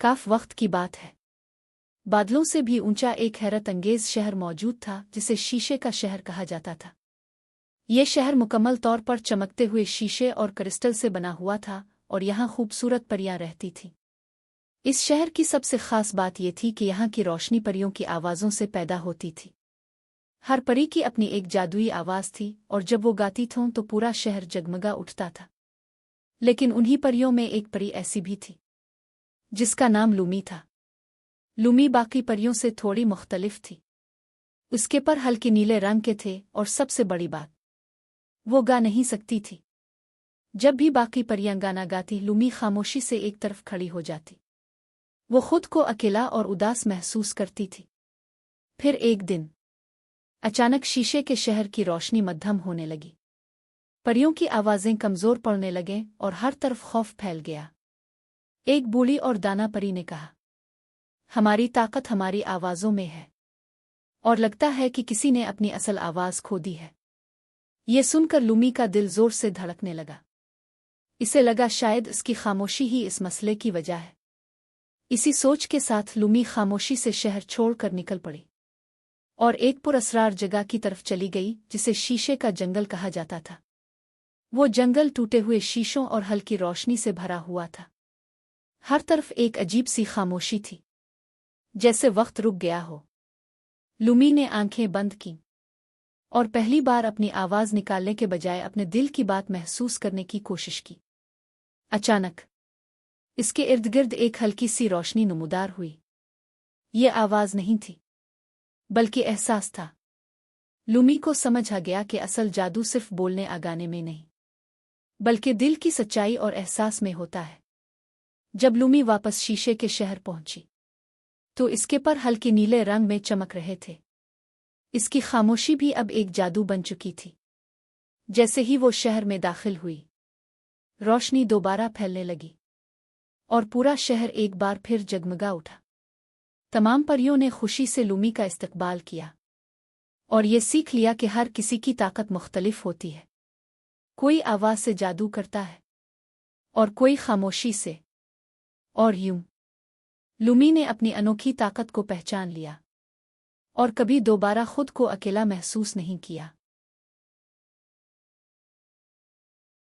काफ वक्त की बात है। बादलों से भी ऊंचा एक हैरत अंगेज शहर मौजूद था जिसे शीशे का शहर कहा जाता था। ये शहर मुकम्मल तौर पर चमकते हुए शीशे और क्रिस्टल से बना हुआ था और यहाँ खूबसूरत परियां रहती थीं। इस शहर की सबसे खास बात यह थी कि यहाँ की रोशनी परियों की आवाज़ों से पैदा होती थी। हर परी की अपनी एक जादुई आवाज़ थी और जब वो गाती थीं तो पूरा शहर जगमगा उठता था। लेकिन उन्हीं परियों में एक परी ऐसी भी थी जिसका नाम लूमी था। लूमी बाकी परियों से थोड़ी मुख्तलिफ थी। उसके पर हल्के नीले रंग के थे और सबसे बड़ी बात, वो गा नहीं सकती थी। जब भी बाकी परियां गाना गाती, लूमी खामोशी से एक तरफ खड़ी हो जाती। वो खुद को अकेला और उदास महसूस करती थी। फिर एक दिन अचानक शीशे के शहर की रोशनी मद्धम होने लगी। परियों की आवाज़ें कमज़ोर पड़ने लगें और हर तरफ खौफ फैल गया। एक बूढ़ी और दाना परी ने कहा, हमारी ताकत हमारी आवाज़ों में है और लगता है कि किसी ने अपनी असल आवाज़ खो दी है। ये सुनकर लूमी का दिल जोर से धड़कने लगा। इसे लगा शायद इसकी खामोशी ही इस मसले की वजह है। इसी सोच के साथ लूमी खामोशी से शहर छोड़कर निकल पड़ी और एक पुरअसरार जगह की तरफ चली गई जिसे शीशे का जंगल कहा जाता था। वो जंगल टूटे हुए शीशों और हल्की रोशनी से भरा हुआ था। हर तरफ एक अजीब सी खामोशी थी, जैसे वक्त रुक गया हो। लूमी ने आंखें बंद कीं और पहली बार अपनी आवाज़ निकालने के बजाय अपने दिल की बात महसूस करने की कोशिश की। अचानक इसके इर्द-गिर्द एक हल्की सी रोशनी नमूदार हुई। ये आवाज़ नहीं थी, बल्कि एहसास था। लूमी को समझ आ गया कि असल जादू सिर्फ बोलने आ गाने में नहीं, बल्कि दिल की सच्चाई और एहसास में होता है। जब लूमी वापस शीशे के शहर पहुंची तो इसके पर हल्के नीले रंग में चमक रहे थे। इसकी खामोशी भी अब एक जादू बन चुकी थी। जैसे ही वो शहर में दाखिल हुई, रोशनी दोबारा फैलने लगी और पूरा शहर एक बार फिर जगमगा उठा। तमाम परियों ने खुशी से लूमी का इस्तकबाल किया और ये सीख लिया कि हर किसी की ताकत मुख्तलिफ होती है। कोई आवाज़ से जादू करता है और कोई खामोशी से। और यूं लूमी ने अपनी अनोखी ताकत को पहचान लिया और कभी दोबारा खुद को अकेला महसूस नहीं किया।